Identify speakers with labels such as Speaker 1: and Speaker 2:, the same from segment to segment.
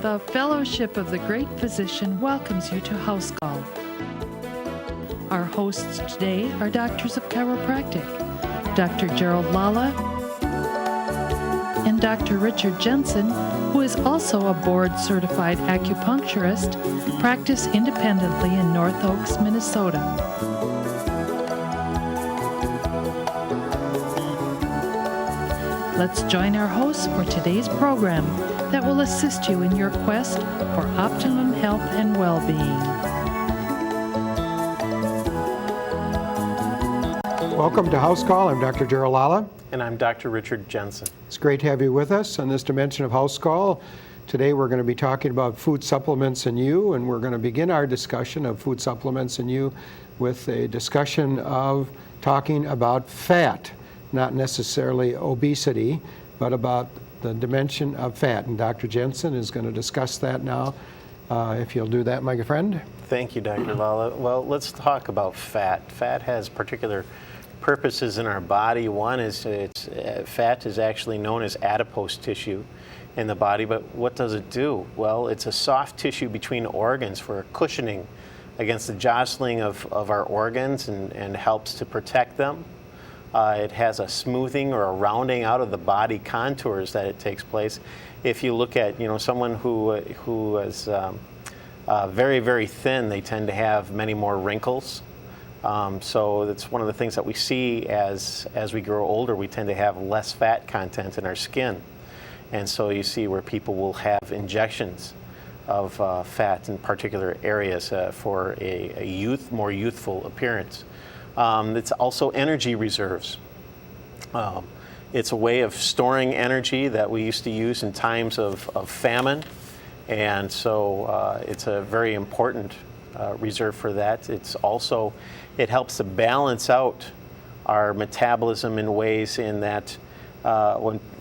Speaker 1: The Fellowship of the Great Physician welcomes you to House Call. Our hosts today are doctors of chiropractic, Dr. Gerald Lala and Dr. Richard Jensen, who is also a board-certified acupuncturist, practice independently in North Oaks, Minnesota. Let's join our hosts for today's program that will assist you in your quest for optimum health and well-being.
Speaker 2: Welcome to House Call. I'm Dr. Gerald Lala.
Speaker 3: And I'm Dr. Richard Jensen.
Speaker 2: It's great to have you with us on this dimension of House Call. Today we're going to be talking about food supplements in you, and we're going to begin our discussion of food supplements in you with a discussion of talking about fat, not necessarily obesity, but about the dimension of fat. And Dr. Jensen is going to discuss that now. If you'll do that, my friend.
Speaker 3: Thank you, Dr. Lala. Well, let's talk about fat. Fat has particular purposes in our body. One is fat is actually known as adipose tissue in the body, but what does it do? Well, it's a soft tissue between organs for cushioning against the jostling of our organs and helps to protect them. It has a smoothing or a rounding out of the body contours that it takes place. If you look at someone who is very, very thin, they tend to have many more wrinkles. So that's one of the things that we see as we grow older. We tend to have less fat content in our skin. And so you see where people will have injections of fat in particular areas for a more youthful appearance. It's also energy reserves. It's a way of storing energy that we used to use in times of famine. And so it's a very important reserve for that. It helps to balance out our metabolism in ways in that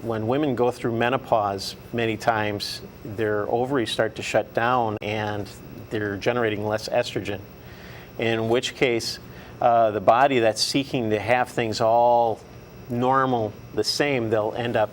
Speaker 3: when women go through menopause, many times their ovaries start to shut down and they're generating less estrogen, in which case the body that's seeking to have things all normal, the same, they'll end up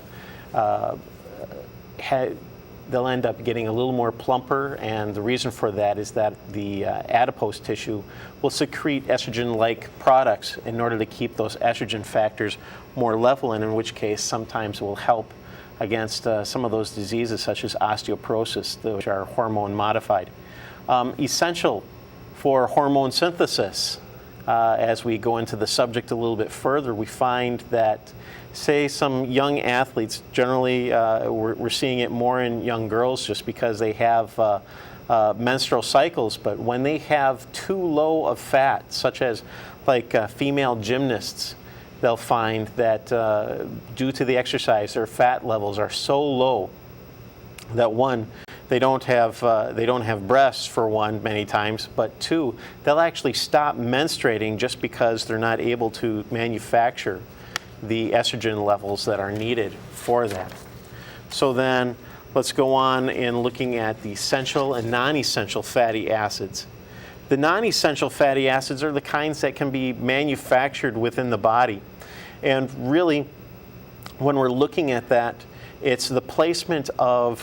Speaker 3: getting a little more plumper, and the reason for that is that the adipose tissue will secrete estrogen-like products in order to keep those estrogen factors more level, and in which case sometimes will help against some of those diseases such as osteoporosis, which are hormone modified. Essential for hormone synthesis. As we go into the subject a little bit further, we find that, say, some young athletes, generally we're seeing it more in young girls just because they have menstrual cycles, but when they have too low of fat, such as like female gymnasts, they'll find that due to the exercise, their fat levels are so low that one, they don't have breasts, for one, many times, but two, they'll actually stop menstruating just because they're not able to manufacture the estrogen levels that are needed for that. So then let's go on in looking at the essential and non-essential fatty acids. The non-essential fatty acids are the kinds that can be manufactured within the body. And really, when we're looking at that, it's the placement of,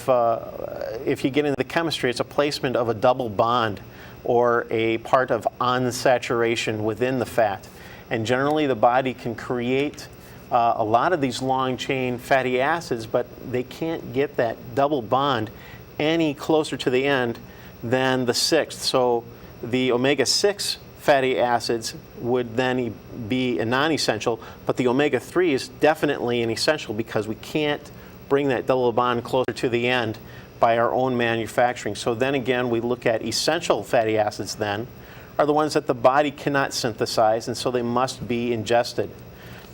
Speaker 3: if you get into the chemistry, it's a placement of a double bond or a part of unsaturation within the fat. And generally the body can create a lot of these long chain fatty acids, but they can't get that double bond any closer to the end than the sixth. So the omega-6 fatty acids would then be a non-essential, but the omega-3 is definitely an essential because we can't bring that double bond closer to the end by our own manufacturing. So then again, we look at essential fatty acids then, are the ones that the body cannot synthesize, and so they must be ingested.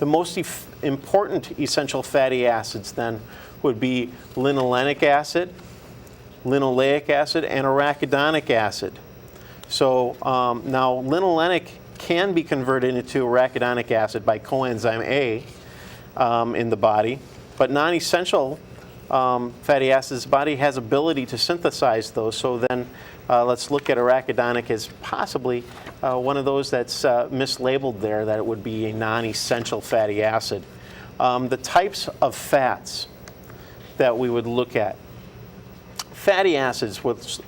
Speaker 3: The most important essential fatty acids then would be linolenic acid, linoleic acid, and arachidonic acid. So now linolenic can be converted into arachidonic acid by coenzyme A in the body, but non-essential fatty acids, the body has ability to synthesize those. So then let's look at arachidonic as possibly one of those that's mislabeled there, that it would be a non-essential fatty acid. The types of fats that we would look at. Fatty acids,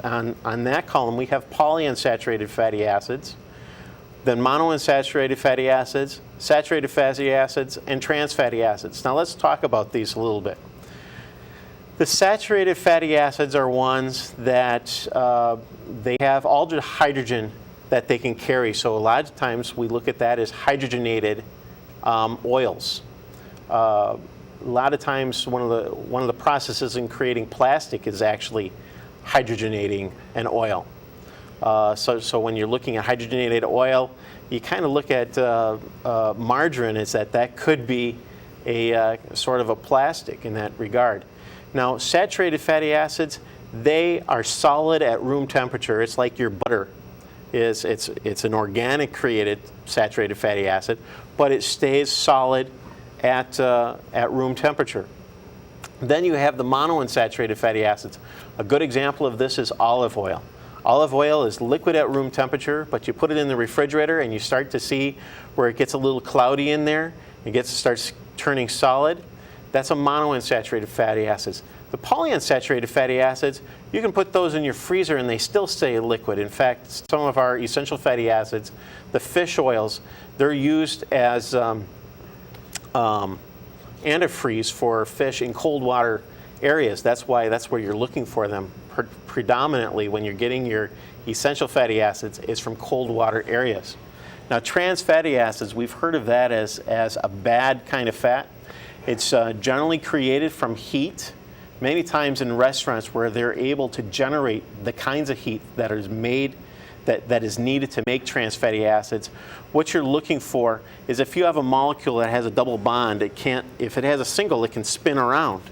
Speaker 3: on that column, we have polyunsaturated fatty acids, then monounsaturated fatty acids, saturated fatty acids, and trans fatty acids. Now let's talk about these a little bit. The saturated fatty acids are ones that they have all the hydrogen that they can carry. So a lot of times we look at that as hydrogenated oils. A lot of times one of the processes in creating plastic is actually hydrogenating an oil. So when you're looking at hydrogenated oil, you kind of look at margarine as that could be a sort of a plastic in that regard. Now, saturated fatty acids, they are solid at room temperature. It's like your butter. It's an organic created saturated fatty acid, but it stays solid at room temperature. Then you have the monounsaturated fatty acids. A good example of this is olive oil. Olive oil is liquid at room temperature, but you put it in the refrigerator and you start to see where it gets a little cloudy in there. Starts turning solid. That's a monounsaturated fatty acids. The polyunsaturated fatty acids, you can put those in your freezer and they still stay liquid. In fact, some of our essential fatty acids, the fish oils, they're used as antifreeze for fish in cold water areas. That's where you're looking for them predominantly when you're getting your essential fatty acids is from cold water areas. Now, trans fatty acids, we've heard of that as a bad kind of fat. It's generally created from heat, many times in restaurants where they're able to generate the kinds of heat that is made, that is needed to make trans fatty acids. What you're looking for is if you have a molecule that has a double bond, if it has a single, it can spin around.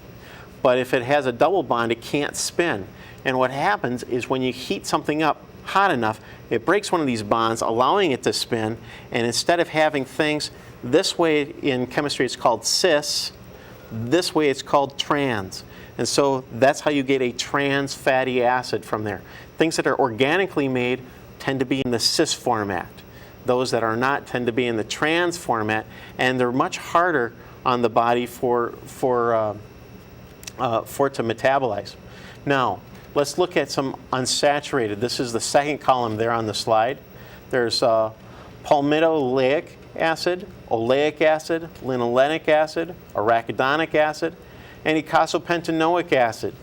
Speaker 3: But if it has a double bond, it can't spin. And what happens is when you heat something up hot enough, it breaks one of these bonds, allowing it to spin. And instead of having things this way in chemistry, it's called cis. This way, it's called trans. And so that's how you get a trans fatty acid from there. Things that are organically made tend to be in the cis format. Those that are not tend to be in the trans format, and they're much harder on the body for it to metabolize. Now, let's look at some unsaturated. This is the second column there on the slide. There's palmitoleic acid, oleic acid, linolenic acid, arachidonic acid, and eicosapentaenoic acid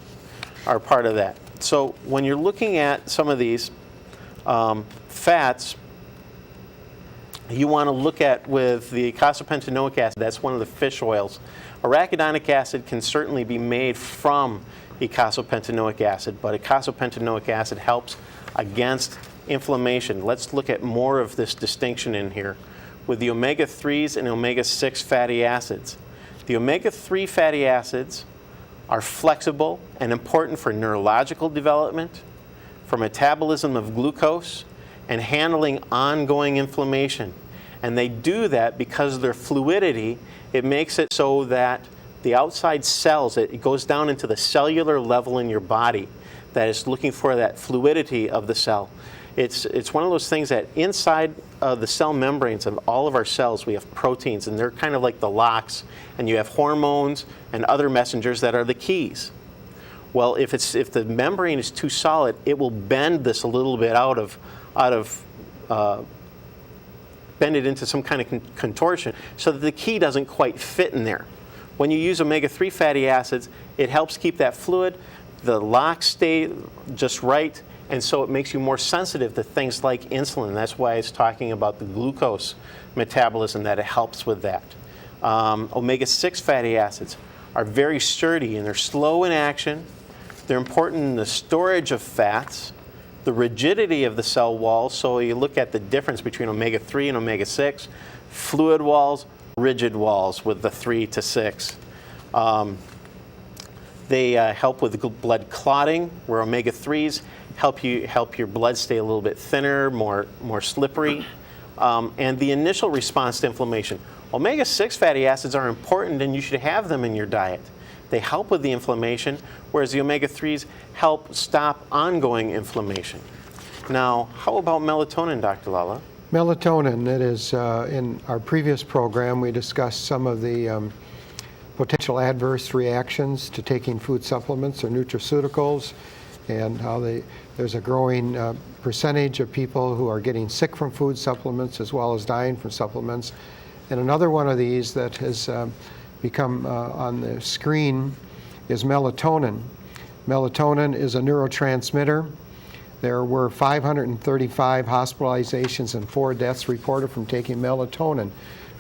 Speaker 3: are part of that. So when you're looking at some of these fats, you want to look at with the eicosapentaenoic acid, that's one of the fish oils. Arachidonic acid can certainly be made from eicosapentaenoic acid, but eicosapentaenoic acid helps against inflammation. Let's look at more of this distinction in here with the omega-3s and omega-6 fatty acids. The omega-3 fatty acids are flexible and important for neurological development, for metabolism of glucose, and handling ongoing inflammation. And they do that because of their fluidity. It makes it so that the outside cells, it goes down into the cellular level in your body that is looking for that fluidity of the cell. It's one of those things that inside the cell membranes of all of our cells, we have proteins, and they're kind of like the locks, and you have hormones and other messengers that are the keys. Well, if the membrane is too solid, it will bend this a little bit bend it into some kind of contortion so that the key doesn't quite fit in there. When you use omega-3 fatty acids, it helps keep that fluid, the locks stay just right, and so it makes you more sensitive to things like insulin. That's why it's talking about the glucose metabolism, that it helps with that. Omega-6 fatty acids are very sturdy and they're slow in action. They're important in the storage of fats, the rigidity of the cell walls. So you look at the difference between omega-3 and omega-6, fluid walls, rigid walls with the 3 to 6. They help with blood clotting, where omega-3s help your blood stay a little bit thinner, more slippery, and the initial response to inflammation. Omega-6 fatty acids are important, and you should have them in your diet. They help with the inflammation, whereas the omega-3s help stop ongoing inflammation. Now, how about melatonin, Dr. Lala?
Speaker 2: Melatonin, it is, in our previous program, we discussed some of the potential adverse reactions to taking food supplements or nutraceuticals. and how there's a growing percentage of people who are getting sick from food supplements as well as dying from supplements. And another one of these that has become on the screen is melatonin. Melatonin is a neurotransmitter. There were 535 hospitalizations and 4 deaths reported from taking melatonin.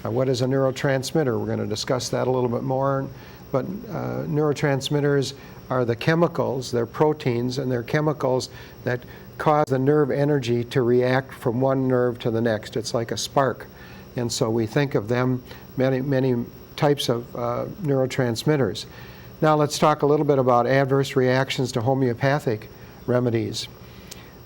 Speaker 2: What is a neurotransmitter? We're going to discuss that a little bit more. But neurotransmitters are the chemicals, they're proteins, and they're chemicals that cause the nerve energy to react from one nerve to the next. It's like a spark. And so we think of them, many types of neurotransmitters. Now let's talk a little bit about adverse reactions to homeopathic remedies.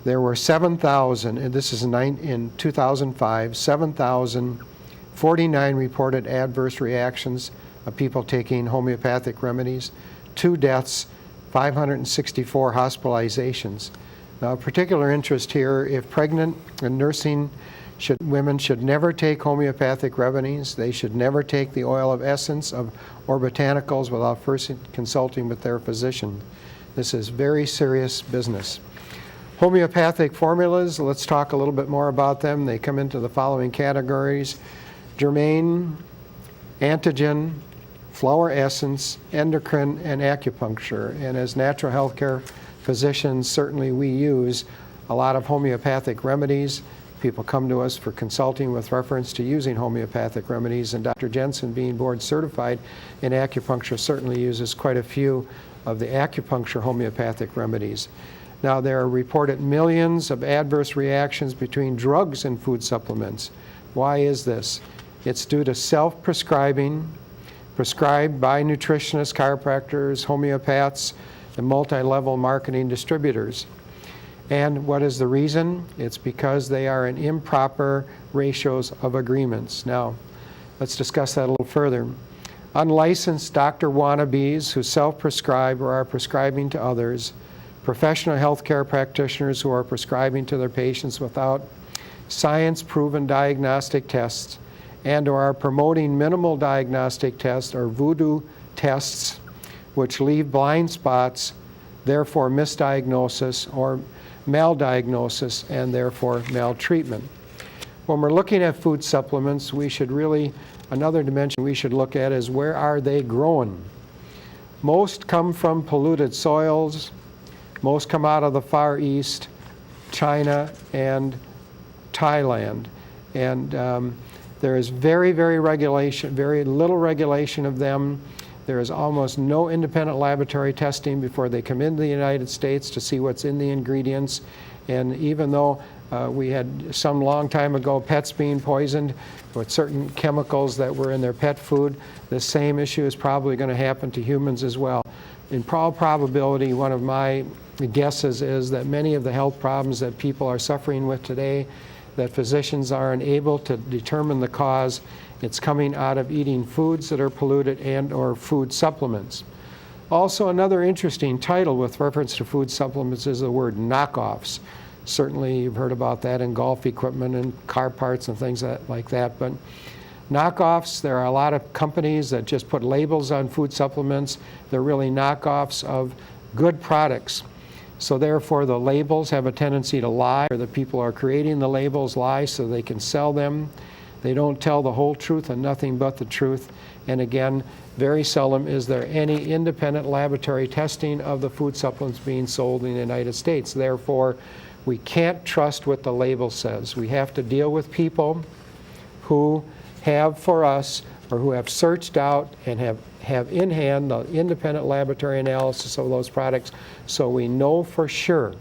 Speaker 2: There were 7,000, and this is in 2005, 7,049 reported adverse reactions of people taking homeopathic remedies, 2 deaths, 564 hospitalizations. Now, of particular interest here, if pregnant and nursing women should never take homeopathic remedies. They should never take the oil of essence or botanicals without first consulting with their physician. This is very serious business. Homeopathic formulas, let's talk a little bit more about them. They come into the following categories: germane, antigen, flower essence, endocrine, and acupuncture. And as natural health care physicians, certainly we use a lot of homeopathic remedies. People come to us for consulting with reference to using homeopathic remedies, and Dr. Jensen, being board certified in acupuncture, certainly uses quite a few of the acupuncture homeopathic remedies. Now, there are reported millions of adverse reactions between drugs and food supplements. Why is this? It's due to self-prescribing, prescribed by nutritionists, chiropractors, homeopaths, and multi-level marketing distributors. And what is the reason? It's because they are in improper ratios of agreements. Now, let's discuss that a little further. Unlicensed doctor wannabes who self-prescribe or are prescribing to others, professional healthcare practitioners who are prescribing to their patients without science-proven diagnostic tests, and or are promoting minimal diagnostic tests or voodoo tests, which leave blind spots, therefore misdiagnosis or maldiagnosis, and therefore maltreatment. When we're looking at food supplements, we should another dimension we should look at is where are they grown? Most come from polluted soils. Most come out of the Far East, China, and Thailand. And there is very little regulation of them. There is almost no independent laboratory testing before they come into the United States to see what's in the ingredients. And even though we had some long time ago pets being poisoned with certain chemicals that were in their pet food, the same issue is probably going to happen to humans as well. In all probability, one of my guesses is that many of the health problems that people are suffering with today, that physicians are unable to determine the cause, it's coming out of eating foods that are polluted and or food supplements. Also, another interesting title with reference to food supplements is the word knockoffs. Certainly you've heard about that in golf equipment and car parts and things like that, but knockoffs, there are a lot of companies that just put labels on food supplements. They're really knockoffs of good products. So therefore the labels have a tendency to lie, or the people are creating the labels lie so they can sell them. They don't tell the whole truth and nothing but the truth. And again, very seldom is there any independent laboratory testing of the food supplements being sold in the United States. Therefore, we can't trust what the label says. We have to deal with people who have for us, or who have searched out and have in hand the independent laboratory analysis of those products, so we know for sure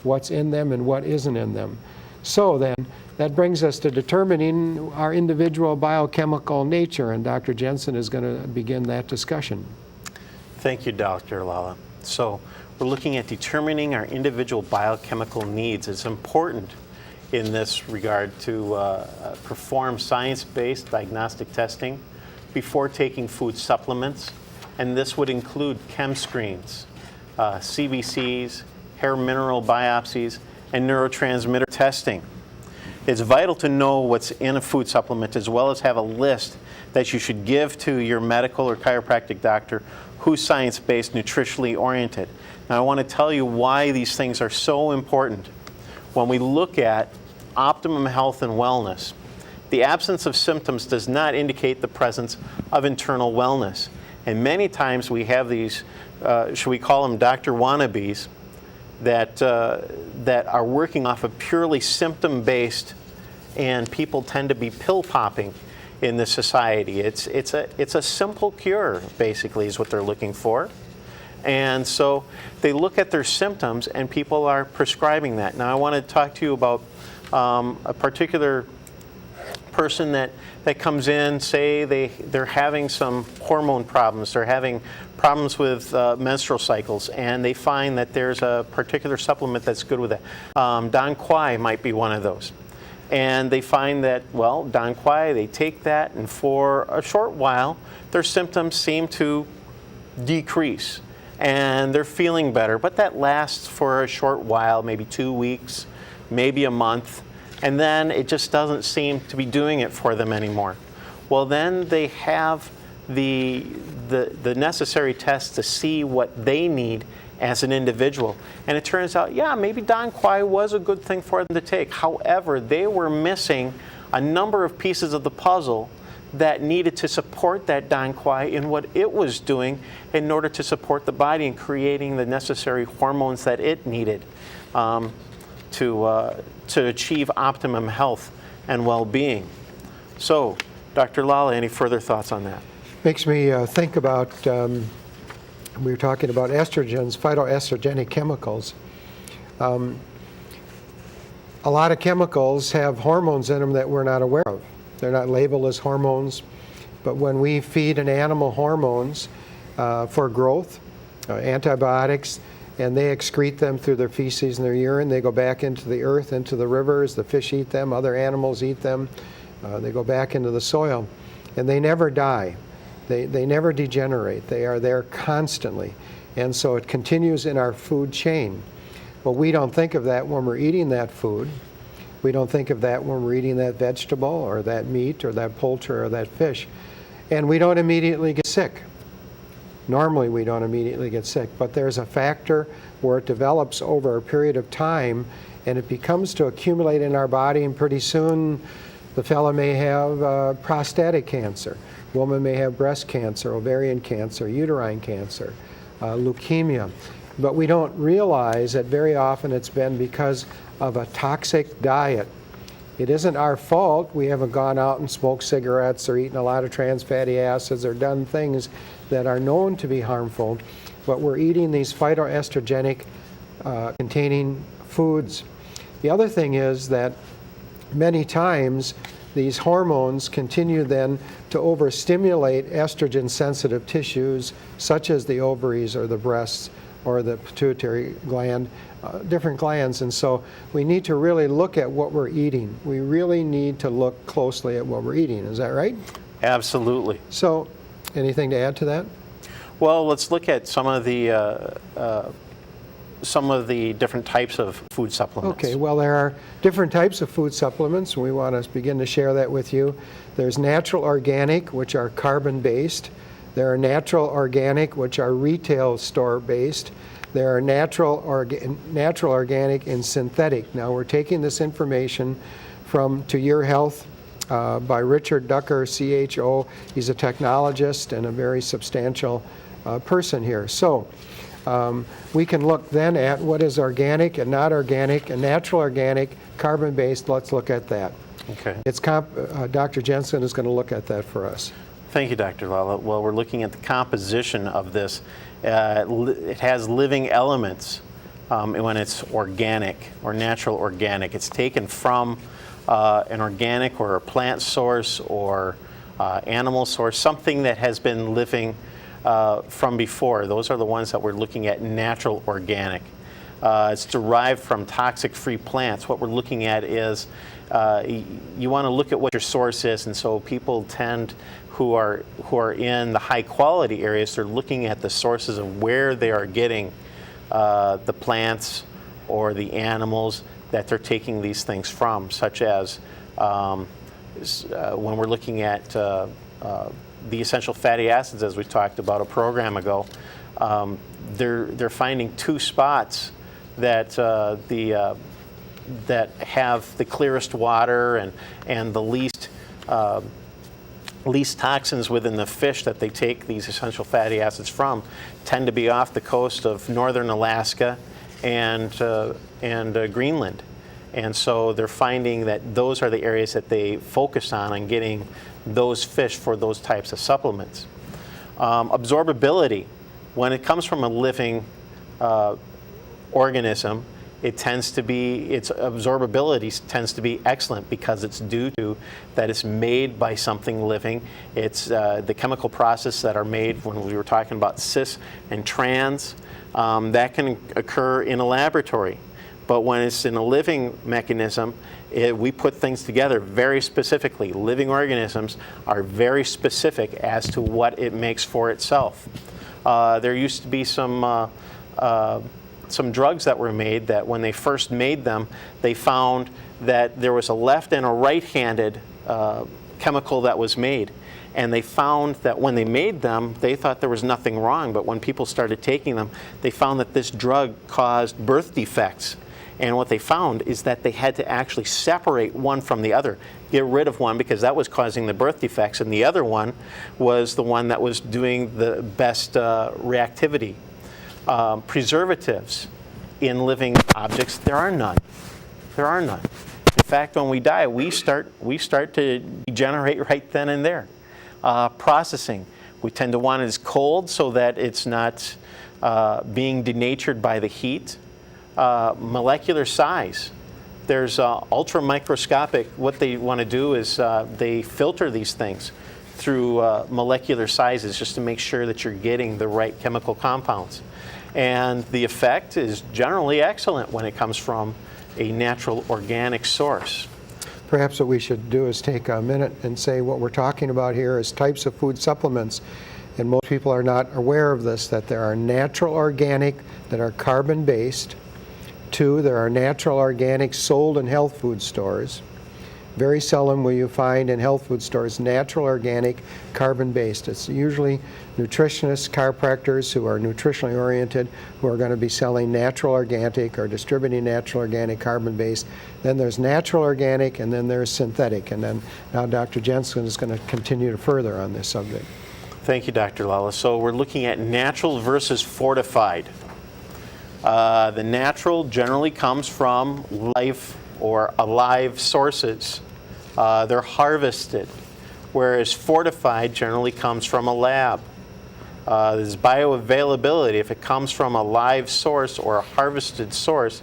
Speaker 2: what's in them and what isn't in them. So then, that brings us to determining our individual biochemical nature, and Dr. Jensen is going to begin that discussion.
Speaker 3: Thank you, Dr. Lala. So we're looking at determining our individual biochemical needs. It's important in this regard to perform science-based diagnostic testing before taking food supplements, and this would include chem screens, CBCs, hair mineral biopsies, and neurotransmitter testing. It's vital to know what's in a food supplement as well as have a list that you should give to your medical or chiropractic doctor who's science-based, nutritionally oriented. Now I want to tell you why these things are so important. When we look at optimum health and wellness, the absence of symptoms does not indicate the presence of internal wellness. And many times we have these, should we call them doctor wannabes, that are working off of purely symptom-based, and people tend to be pill popping in this society. It's a simple cure, basically, is what they're looking for. And so they look at their symptoms and people are prescribing that. Now I want to talk to you about a particular person that comes in, say they're having some hormone problems, they're having problems with menstrual cycles, and they find that there's a particular supplement that's good with it. Don Quai might be one of those. And they find that, well, Don Quai, they take that, and for a short while, their symptoms seem to decrease, and they're feeling better. But that lasts for a short while, maybe 2 weeks, maybe a month, and then it just doesn't seem to be doing it for them anymore. Well, then they have the necessary tests to see what they need as an individual. And it turns out, yeah, maybe Don Quai was a good thing for them to take. However, they were missing a number of pieces of the puzzle that needed to support that Don Quai in what it was doing in order to support the body and creating the necessary hormones that it needed to achieve optimum health and well-being. So, Dr. Lala, any further thoughts on that?
Speaker 2: Makes me think about, we were talking about estrogens, phytoestrogenic chemicals. A lot of chemicals have hormones in them that we're not aware of. They're not labeled as hormones, but when we feed an animal hormones for growth, antibiotics, and they excrete them through their feces and their urine, they go back into the earth, into the rivers, the fish eat them, other animals eat them, they go back into the soil, and they never die. They never degenerate. They are there constantly. And so it continues in our food chain. But we don't think of that when we're eating that food. We don't think of that when we're eating that vegetable or that meat or that poultry or that fish. And we don't immediately get sick. Normally we don't immediately get sick, but there's a factor where it develops over a period of time and it becomes to accumulate in our body, and pretty soon the fellow may have prostatic cancer. Woman may have breast cancer, ovarian cancer, uterine cancer, leukemia. But we don't realize that very often it's been because of a toxic diet. It isn't our fault. We haven't gone out and smoked cigarettes or eaten a lot of trans fatty acids or done things that are known to be harmful, but we're eating these phytoestrogenic containing foods. The other thing is that many times these hormones continue then to overstimulate estrogen-sensitive tissues, such as the ovaries or the breasts or the pituitary gland, different glands. And so we need to really look at what we're eating. We really need to look closely at what we're eating. Is that right?
Speaker 3: Absolutely.
Speaker 2: So, anything to add to that?
Speaker 3: Well, let's look at some of the different types of food supplements.
Speaker 2: Okay, well, there are different types of food supplements. We want to begin to share that with you. There's natural organic, which are carbon-based. There are natural organic, which are retail store-based. There are natural organic, and synthetic. Now, we're taking this information from To Your Health by Richard Ducker, CHO. He's a technologist and a very substantial person here. So we can look then at what is organic and not organic, and natural organic, carbon-based. Let's look at that.
Speaker 3: Okay.
Speaker 2: It's Dr. Jensen is going to look at that for us.
Speaker 3: Thank you, Dr. Lala. Well, we're looking at the composition of this. It has living elements when it's organic or natural organic. It's taken from an organic or a plant source or animal source, something that has been living from before. Those are the ones that we're looking at, natural organic. It's derived from toxic-free plants. What we're looking at is you want to look at what your source is, and so people tend, who are in the high-quality areas, they're looking at the sources of where they are getting the plants or the animals that they're taking these things from, such as when we're looking at the essential fatty acids, as we talked about a program ago. They're finding two spots that that have the clearest water and the least toxins within the fish that they take these essential fatty acids from tend to be off the coast of northern Alaska and Greenland. And so they're finding that those are the areas that they focus on getting those fish for those types of supplements. Absorbability, when it comes from a living organism, its absorbability tends to be excellent because it's due to that it's made by something living. It's the chemical process that are made when we were talking about cis and trans, that can occur in a laboratory. But when it's in a living mechanism, we put things together very specifically. Living organisms are very specific as to what it makes for itself. There used to be some drugs that were made that when they first made them, they found that there was a left and a right-handed chemical that was made. And they found that when they made them, they thought there was nothing wrong. But when people started taking them, they found that this drug caused birth defects. And what they found is that they had to actually separate one from the other, get rid of one because that was causing the birth defects, and the other one was the one that was doing the best reactivity. Preservatives in living objects, there are none. There are none. In fact, when we die, we start to degenerate right then and there. Processing, we tend to want it as cold so that it's not being denatured by the heat. Molecular size. There's ultra microscopic. What they want to do is they filter these things through molecular sizes just to make sure that you're getting the right chemical compounds. And the effect is generally excellent when it comes from a natural organic source.
Speaker 2: Perhaps what we should do is take a minute and say what we're talking about here is types of food supplements. And most people are not aware of this, that there are natural organic that are carbon-based. 2, there are natural organic sold in health food stores. Very seldom will you find in health food stores natural organic carbon-based. It's usually nutritionists, chiropractors who are nutritionally oriented who are going to be selling natural organic or distributing natural organic carbon-based. Then there's natural organic, and then there's synthetic. And then now Dr. Jensen is going to continue further on this subject.
Speaker 3: Thank you, Dr. Lala. So we're looking at natural versus fortified. The natural generally comes from life or alive sources. They're harvested, whereas fortified generally comes from a lab. There's bioavailability. If it comes from a live source or a harvested source,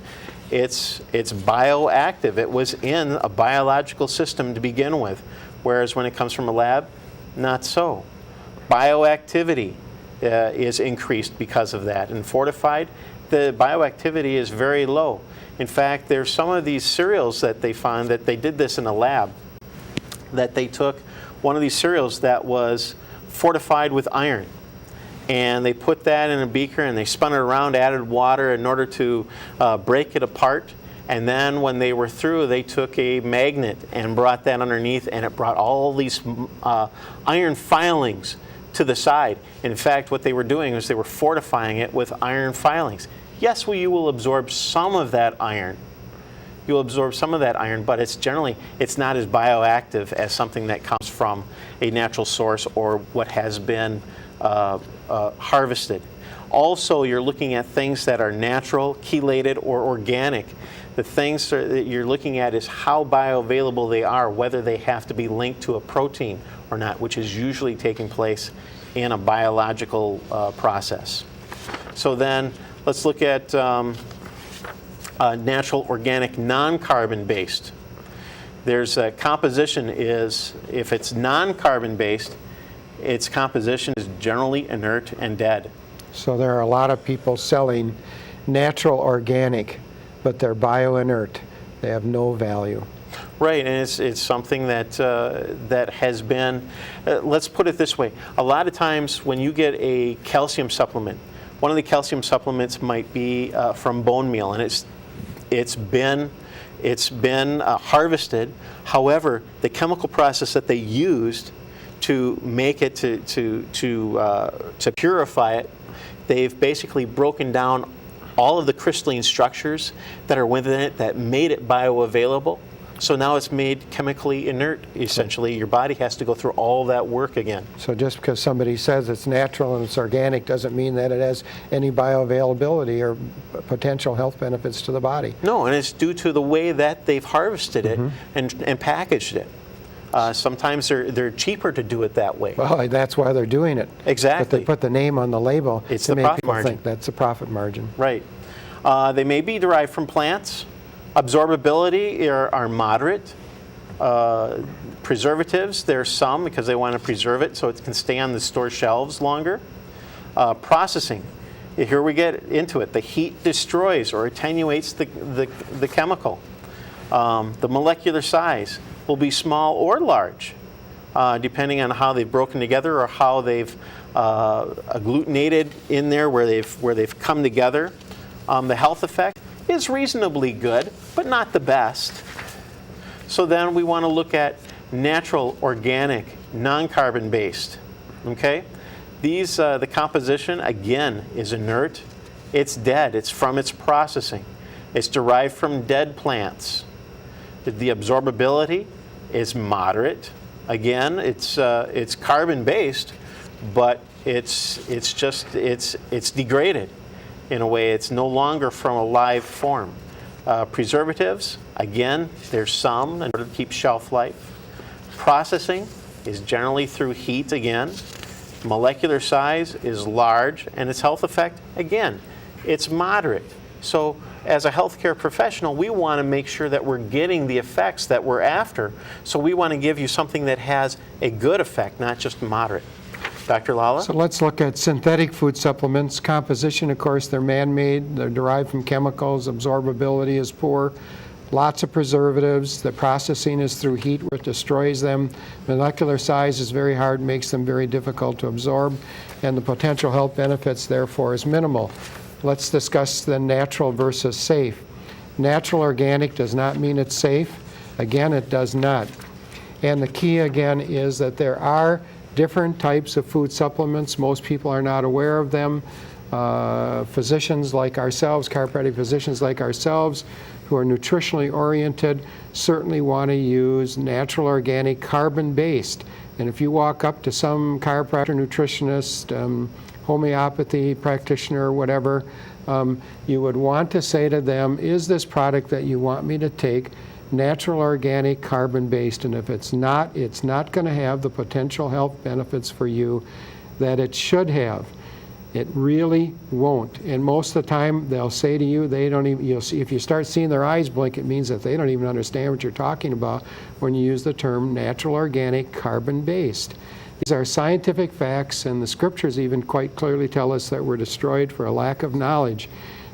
Speaker 3: it's bioactive. It was in a biological system to begin with, whereas when it comes from a lab, not so. Bioactivity is increased because of that. And fortified, the bioactivity is very low. In fact, there's some of these cereals that they found that they did this in a lab, that they took one of these cereals that was fortified with iron, and they put that in a beaker and they spun it around, added water in order to break it apart. And then when they were through, they took a magnet and brought that underneath, and it brought all these iron filings to the side. In fact, what they were doing was they were fortifying it with iron filings. Yes, you will absorb some of that iron. You'll absorb some of that iron, but it's not as bioactive as something that comes from a natural source or what has been harvested. Also, you're looking at things that are natural, chelated, or organic. The things that you're looking at is how bioavailable they are, whether they have to be linked to a protein or not, which is usually taking place in a biological process. So then let's look at natural, organic, non-carbon based. There's a composition is, if it's non-carbon based, its composition is generally inert and dead.
Speaker 2: So there are a lot of people selling natural organic, but they're bio-inert. They have no value.
Speaker 3: Right, and it's something that that has been, let's put it this way, a lot of times when you get a calcium supplement, one of the calcium supplements might be from bone meal, and it's been harvested. However, the chemical process that they used to make it to purify it, they've basically broken down all of the crystalline structures that are within it that made it bioavailable. So now it's made chemically inert, essentially. Your body has to go through all that work again.
Speaker 2: So just because somebody says it's natural and it's organic doesn't mean that it has any bioavailability or potential health benefits to the body.
Speaker 3: No, and it's due to the way that they've harvested it and packaged it. Sometimes they're cheaper to do it that way.
Speaker 2: Well, that's why they're doing it.
Speaker 3: Exactly.
Speaker 2: But they put the name on the label
Speaker 3: It's
Speaker 2: to
Speaker 3: the
Speaker 2: make
Speaker 3: profit
Speaker 2: people
Speaker 3: margin.
Speaker 2: think that's a profit margin.
Speaker 3: Right. They may be derived from plants. Absorbability are moderate. Preservatives, there's some because they want to preserve it so it can stay on the store shelves longer. Processing, here we get into it. The heat destroys or attenuates the chemical. The molecular size will be small or large, depending on how they've broken together or how they've agglutinated in there, where they've come together. The health effect is reasonably good, but not the best. So then we want to look at natural, organic, non-carbon based. Okay, these the composition again is inert. It's dead. It's from its processing. It's derived from dead plants. The absorbability is moderate. Again, it's carbon based, but it's degraded. In a way, it's no longer from a live form. Preservatives, again, there's some in order to keep shelf life. Processing is generally through heat again. Molecular size is large, and its health effect, again, it's moderate. So as a healthcare professional, we want to make sure that we're getting the effects that we're after. So we want to give you something that has a good effect, not just moderate. Dr. Lala?
Speaker 2: So let's look at synthetic food supplements. Composition, of course, they're man-made. They're derived from chemicals. Absorbability is poor. Lots of preservatives. The processing is through heat, which destroys them. Molecular size is very hard, makes them very difficult to absorb, and the potential health benefits, therefore, is minimal. Let's discuss the natural versus safe. Natural organic does not mean it's safe. Again, it does not. And the key, again, is that there are different types of food supplements. Most people are not aware of them. Physicians like ourselves, chiropractic physicians like ourselves, who are nutritionally oriented, certainly want to use natural, organic, carbon-based. And if you walk up to some chiropractor, nutritionist, homeopathy practitioner, or whatever, you would want to say to them, is this product that you want me to take natural, organic, carbon-based? And if it's not going to have the potential health benefits for you that it should have. It really won't. And most of the time, they'll say to you, they don't even, you'll see, if you start seeing their eyes blink, it means that they don't even understand what you're talking about when you use the term natural, organic, carbon-based. These are scientific facts, and the scriptures even quite clearly tell us that we're destroyed for a lack of knowledge.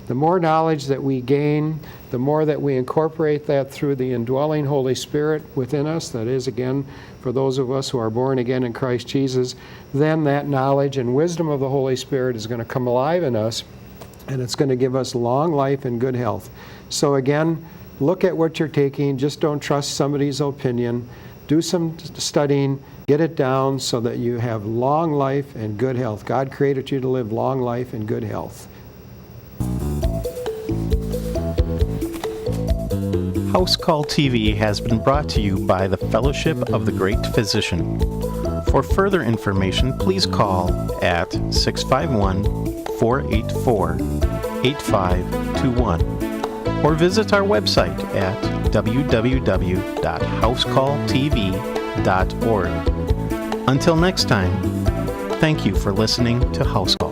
Speaker 2: The more knowledge that we gain, the more that we incorporate that through the indwelling Holy Spirit within us, that is, again, for those of us who are born again in Christ Jesus, then that knowledge and wisdom of the Holy Spirit is going to come alive in us, and it's going to give us long life and good health. So again, look at what you're taking. Just don't trust somebody's opinion. Do some studying. Get it down so that you have long life and good health. God created you to live long life and good health.
Speaker 3: House Call TV has been brought to you by the Fellowship of the Great Physician. For further information, please call at 651-484-8521 or visit our website at www.housecalltv.org. Until next time, thank you for listening to House Call.